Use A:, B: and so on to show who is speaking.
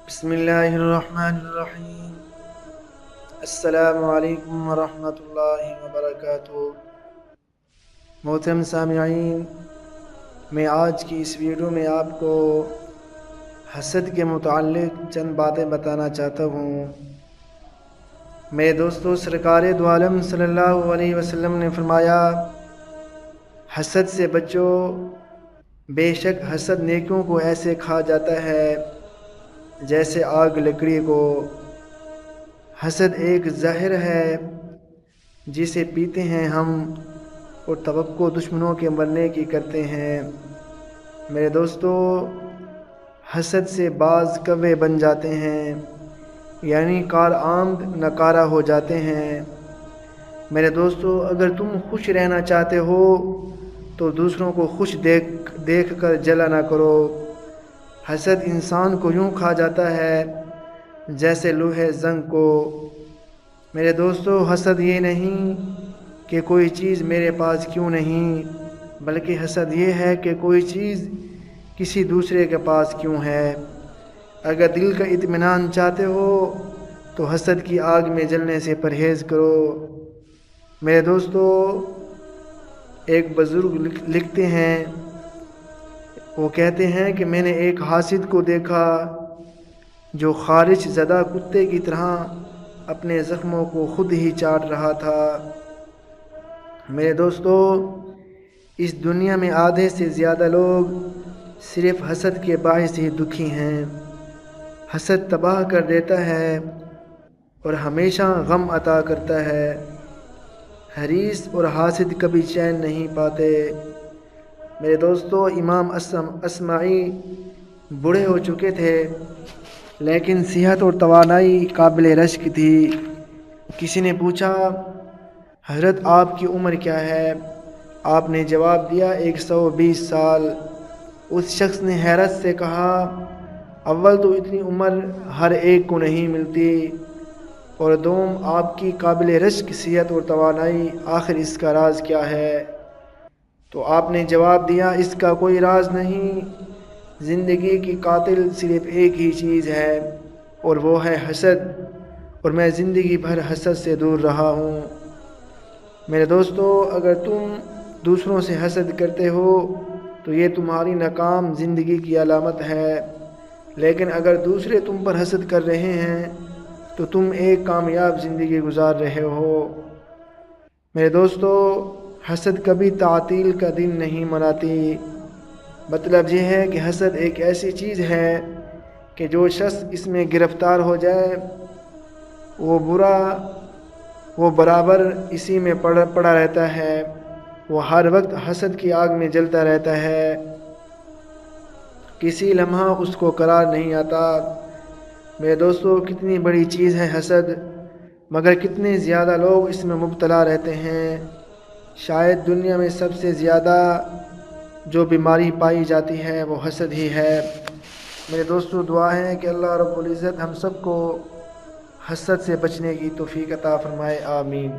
A: بسم اللہ الرحمن الرحیم۔ السلام علیکم ورحمۃ اللہ وبرکاتہ۔ محترم سامعین، میں آج کی اس ویڈیو میں آپ کو حسد کے متعلق چند باتیں بتانا چاہتا ہوں۔ میرے دوستو، سرکار دو عالم صلی اللہ علیہ وسلم نے فرمایا، حسد سے بچو، بے شک حسد نیکیوں کو ایسے کھا جاتا ہے جیسے آگ لکڑی کو۔ حسد ایک زہر ہے جسے پیتے ہیں ہم اور توقع دشمنوں کے مرنے کی کرتے ہیں۔ میرے دوستو، حسد سے بعض کوے بن جاتے ہیں، یعنی کار آمد ناکارہ ہو جاتے ہیں۔ میرے دوستو، اگر تم خوش رہنا چاہتے ہو تو دوسروں کو خوش دیکھ کر جلا نہ کرو۔ حسد انسان کو یوں کھا جاتا ہے جیسے لوہے زنگ کو۔ میرے دوستو، حسد یہ نہیں کہ کوئی چیز میرے پاس کیوں نہیں، بلکہ حسد یہ ہے کہ کوئی چیز کسی دوسرے کے پاس کیوں ہے۔ اگر دل کا اطمینان چاہتے ہو تو حسد کی آگ میں جلنے سے پرہیز کرو۔ میرے دوستو، ایک بزرگ لکھتے ہیں، وہ کہتے ہیں کہ میں نے ایک حاسد کو دیکھا جو خارش زدہ کتے کی طرح اپنے زخموں کو خود ہی چاٹ رہا تھا۔ میرے دوستو، اس دنیا میں آدھے سے زیادہ لوگ صرف حسد کے باعث ہی دکھی ہیں۔ حسد تباہ کر دیتا ہے اور ہمیشہ غم عطا کرتا ہے۔ حریص اور حاسد کبھی چین نہیں پاتے۔ میرے دوستو، امام اصمعی بوڑھے ہو چکے تھے، لیکن صحت اور توانائی قابل رشک تھی۔ کسی نے پوچھا، حضرت آپ کی عمر کیا ہے؟ آپ نے جواب دیا، 120 سال۔ اس شخص نے حیرت سے کہا، اول تو اتنی عمر ہر ایک کو نہیں ملتی، اور دوم آپ کی قابل رشک صحت اور توانائی، آخر اس کا راز کیا ہے؟ تو آپ نے جواب دیا، اس کا کوئی راز نہیں، زندگی کی قاتل صرف ایک ہی چیز ہے، اور وہ ہے حسد، اور میں زندگی بھر حسد سے دور رہا ہوں۔ میرے دوستو، اگر تم دوسروں سے حسد کرتے ہو تو یہ تمہاری ناکام زندگی کی علامت ہے، لیکن اگر دوسرے تم پر حسد کر رہے ہیں تو تم ایک کامیاب زندگی گزار رہے ہو۔ میرے دوستو، حسد کبھی تعطیل کا دن نہیں مناتی۔ مطلب یہ ہے کہ حسد ایک ایسی چیز ہے کہ جو شخص اس میں گرفتار ہو جائے وہ برابر اسی میں پڑا رہتا ہے، وہ ہر وقت حسد کی آگ میں جلتا رہتا ہے، کسی لمحہ اس کو قرار نہیں آتا۔ میرے دوستو، کتنی بڑی چیز ہے حسد، مگر کتنے زیادہ لوگ اس میں مبتلا رہتے ہیں۔ شاید دنیا میں سب سے زیادہ جو بیماری پائی جاتی ہے وہ حسد ہی ہے۔ میرے دوستو، دعا ہے کہ اللہ رب العزت ہم سب کو حسد سے بچنے کی توفیق عطا فرمائے، آمین۔